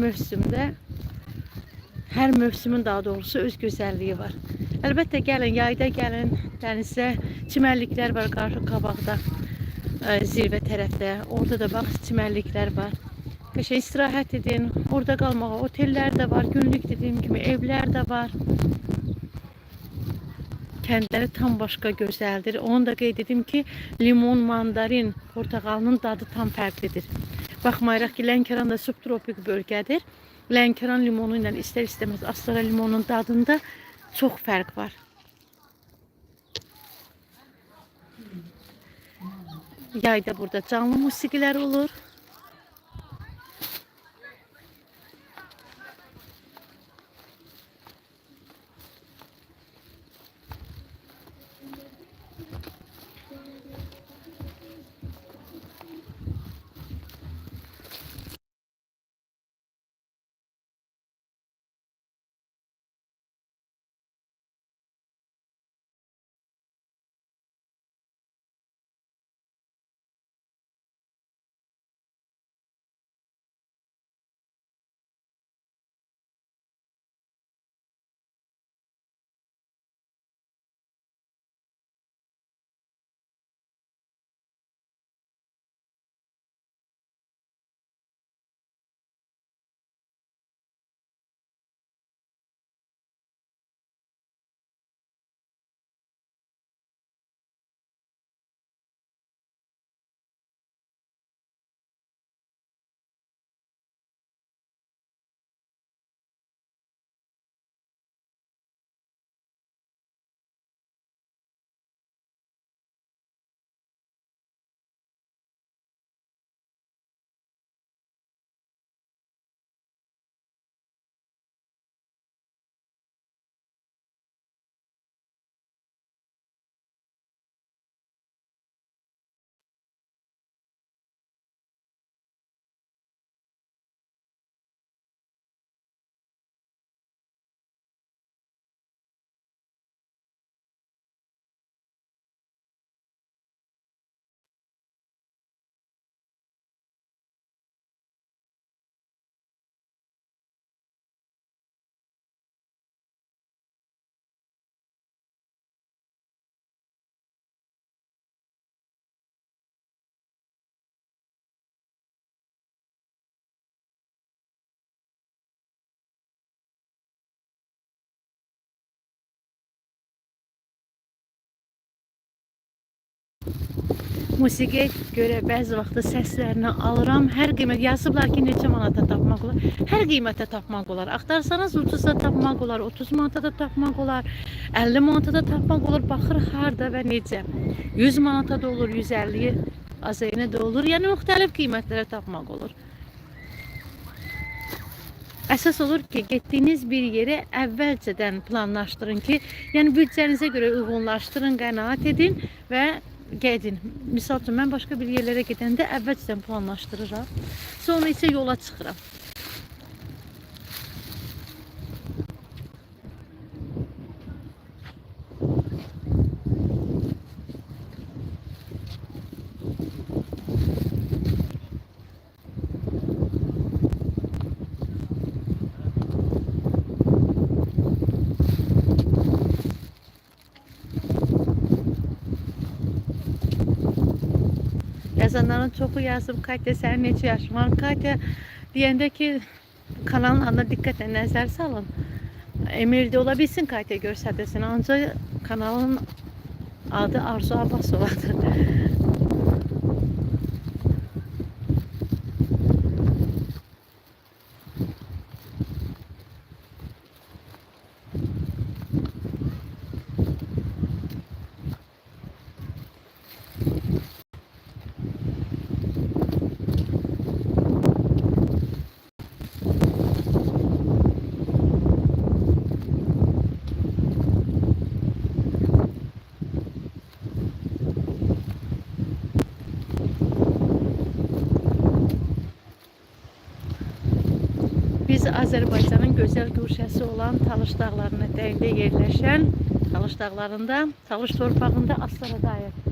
mövsümdə, hər mövsümün daha doğrusu öz gözəlliyi var. Əlbəttə gəlin, yayda gəlin, dənizdə çimərliklər var qarşı qabaqda, zirvə tərəfdə. Orada da bax çimərliklər var. Qəşəng istirahət edin, orada qalmağa otellər də var, günlük dediyim kimi evlər də var. Kəndləri tam başqa gözəldir. Onu da qeyd edim ki, limon, mandarin, portağalının dadı tam fərqlidir. Baxmayaraq ki, Lənkəran da subtropik bölgədir. Lənkəran limonu ilə istər-istəməz Astara limonun dadında çox fərq var. Yayda burada canlı musiqilər olur. Musiqiyə görə bəzi vaxtda səslərini alıram. Hər qiymət yazıblar ki, neçə manata tapmaq olar? Hər qiymətə tapmaq olar. Axtarsanız ucuzda tapmaq olar, 30 manata da tapmaq olar, 50 manata da tapmaq olar. Baxır harda və necə. 100 manata da olur, 150 azayına da olur. Yəni müxtəlif qiymətlərə tapmaq olur. Əsas olur ki, getdiyiniz bir yeri əvvəlcədən planlaşdırın ki, yəni büdcənizə görə uyğunlaşdırın, qənaət edin və gedin. Misal üçün, mən başqa bir yerlərə gedəndə əvvəlcədən planlaşdırıram. Sonra isə yola çıxıram. Yazanların çoxu yazıb, Katya sənin neçə yaşın var? Katya deyəndə ki, kanalın adına diqqətlə nəzər salın. Emirdə ola bilsin Katya görsədəsin, ancaq kanalın adı Arzu Abbasovadır. Biz Azərbaycanın gözəl güşəsi olan Talış dağlarının ətəyində yerləşən, Talış dağlarında, Talış torpağında Astaradayıq.